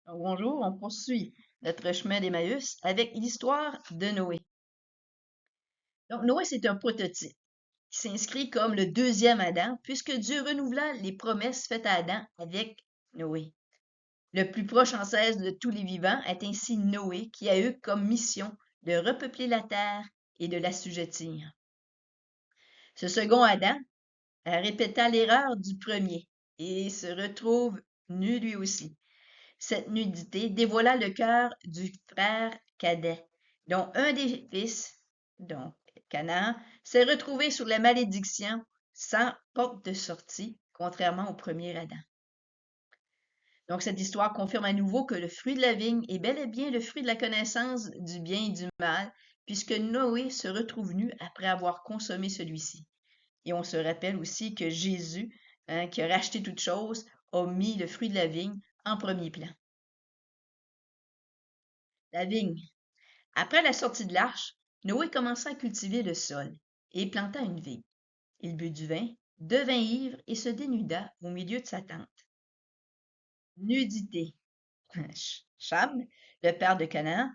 Bonjour, on poursuit notre chemin d'Emmaüs avec l'histoire de Noé. Donc, Noé, c'est un prototype qui s'inscrit comme le deuxième Adam, puisque Dieu renouvela les promesses faites à Adam avec Noé. Le plus proche ancêtre de tous les vivants est ainsi Noé, qui a eu comme mission de repeupler la terre et de l'assujettir. Ce second Adam répéta l'erreur du premier et se retrouve nu lui aussi. Cette nudité dévoila le cœur du frère cadet, dont un des fils, donc Canaan, s'est retrouvé sous la malédiction sans porte de sortie, contrairement au premier Adam. Donc cette histoire confirme à nouveau que le fruit de la vigne est bel et bien le fruit de la connaissance du bien et du mal, puisque Noé se retrouve nu après avoir consommé celui-ci. Et on se rappelle aussi que Jésus, qui a racheté toute chose, a mis le fruit de la vigne en premier plan. La vigne. Après la sortie de l'arche, Noé commença à cultiver le sol et planta une vigne. Il but du vin, devint ivre et se dénuda au milieu de sa tente. Nudité. Cham, le père de Canaan,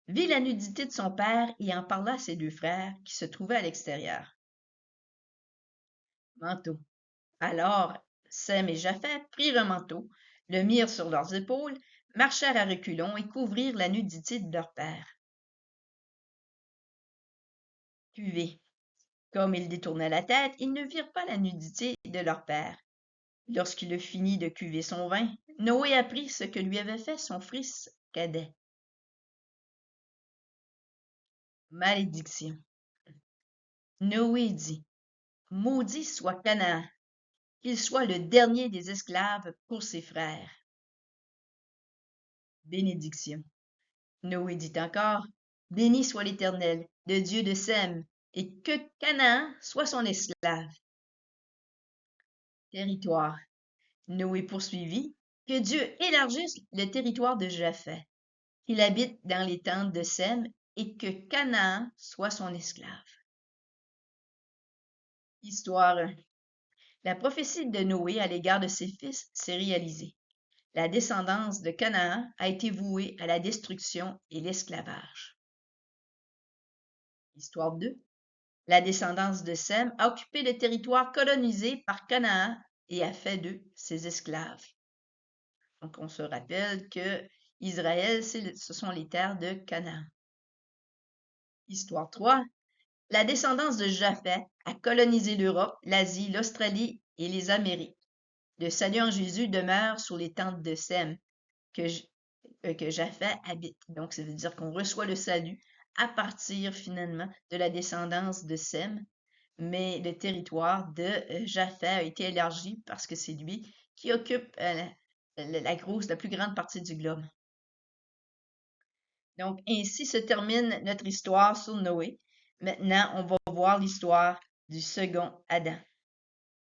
vit la nudité de son père et en parla à ses deux frères qui se trouvaient à l'extérieur. Manteau. Alors Sem et Japhet prirent un manteau, le mirent sur leurs épaules, marchèrent à reculons et couvrirent la nudité de leur père. Cuvée. Comme ils détournaient la tête, ils ne virent pas la nudité de leur père. Lorsqu'il eut fini de cuver son vin, Noé apprit ce que lui avait fait son fils cadet. Malédiction. Noé dit, maudit soit Canaan, qu'il soit le dernier des esclaves pour ses frères. Bénédiction. Noé dit encore, béni soit l'Éternel, le Dieu de Sem, et que Canaan soit son esclave. Territoire. Noé poursuivit, que Dieu élargisse le territoire de Japhet, qu'il habite dans les tentes de Sem, et que Canaan soit son esclave. Histoire 1. La prophétie de Noé à l'égard de ses fils s'est réalisée. La descendance de Canaan a été vouée à la destruction et l'esclavage. Histoire 2. La descendance de Sem a occupé le territoire colonisé par Canaan et a fait d'eux ses esclaves. Donc on se rappelle que Israël, ce sont les terres de Canaan. Histoire 3. La descendance de Japhet a colonisé l'Europe, l'Asie, l'Australie et les Amériques. Le salut en Jésus demeure sur les tentes de Sem que Japhet habite. Donc, ça veut dire qu'on reçoit le salut à partir finalement de la descendance de Sem, mais le territoire de Japhet a été élargi parce que c'est lui qui occupe la plus grande partie du globe. Donc, ainsi se termine notre histoire sur Noé. Maintenant, on va voir l'histoire du second Adam.